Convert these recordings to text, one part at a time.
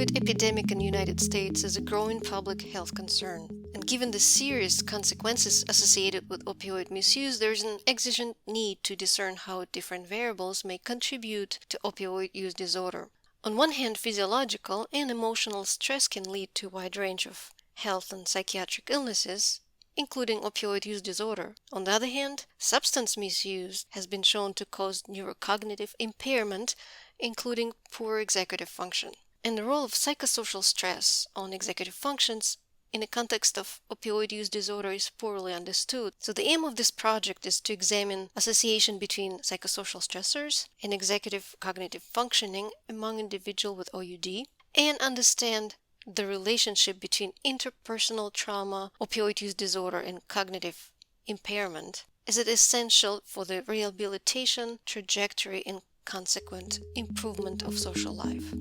opioid epidemic in the United States is a growing public health concern, and given the serious consequences associated with opioid misuse, there is an exigent need to discern how different variables may contribute to opioid use disorder. On one hand, physiological and emotional stress can lead to a wide range of health and psychiatric illnesses, including opioid use disorder. On the other hand, substance misuse has been shown to cause neurocognitive impairment, including poor executive function. And the role of psychosocial stress on executive functions in the context of opioid use disorder is poorly understood. So the aim of this project is to examine association between psychosocial stressors and executive cognitive functioning among individuals with OUD, and understand the relationship between interpersonal trauma, opioid use disorder, and cognitive impairment, as it is essential for the rehabilitation trajectory and consequent improvement of social life.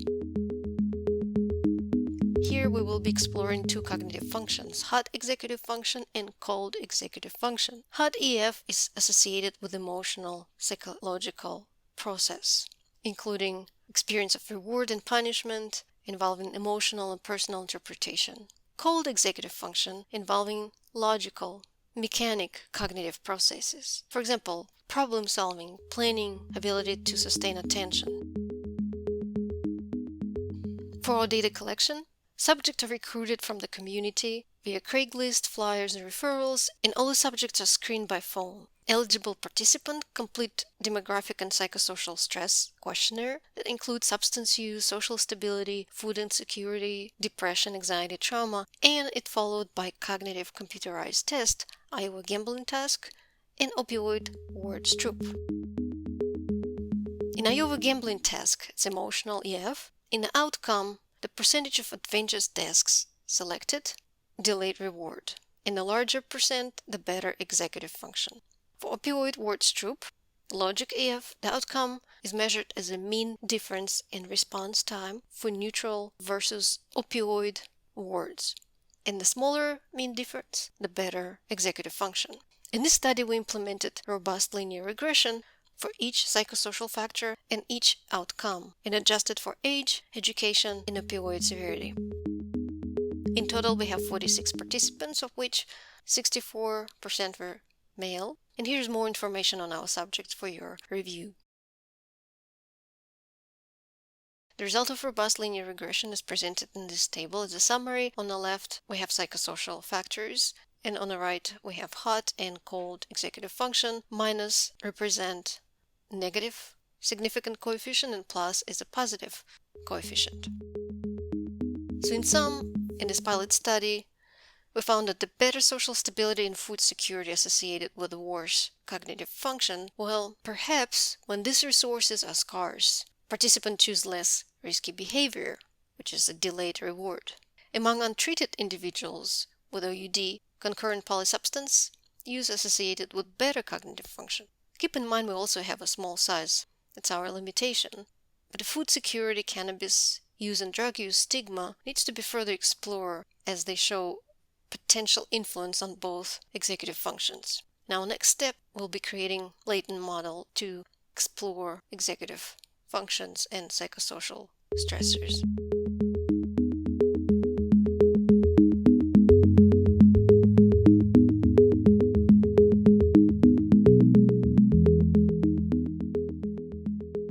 Here we will be exploring two cognitive functions, hot executive function and cold executive function. Hot EF is associated with emotional, psychological process, including experience of reward and punishment, involving emotional and personal interpretation. Cold executive function involving logical, mechanic cognitive processes. For example, problem solving, planning, ability to sustain attention. For our data collection, subjects are recruited from the community via Craigslist, flyers, and referrals, and all the subjects are screened by phone. Eligible participants complete demographic and psychosocial stress questionnaire that includes substance use, social stability, food insecurity, depression, anxiety, trauma, and it followed by cognitive computerized test, Iowa gambling task, and opioid word Strooper. In Iowa gambling task, it's emotional EF. In the outcome, the percentage of advantageous tasks selected, delayed reward. And the larger percent, the better executive function. For opioid word Strooper, logic AF, the outcome is measured as a mean difference in response time for neutral versus opioid words. And the smaller mean difference, the better executive function. In this study, we implemented robust linear regression for each psychosocial factor and each outcome, and adjusted for age, education, and opioid severity. In total, we have 46 participants, of which 64% were male. And here's more information on our subjects for your review. The result of robust linear regression is presented in this table as a summary. On the left, we have psychosocial factors, and on the right, we have hot and cold executive function. Minus represent negative significant coefficient, and plus is a positive coefficient. So in sum, in this pilot study, we found that the better social stability and food security associated with the worse cognitive function, well, perhaps when these resources are scarce, participants choose less risky behavior, which is a delayed reward. Among untreated individuals with OUD, concurrent polysubstance use associated with better cognitive function. Keep in mind we also have a small size. That's our limitation. But the food security, cannabis use, and drug use stigma needs to be further explored as they show potential influence on both executive functions. Now, next step will be creating latent model to explore executive functions and psychosocial stressors.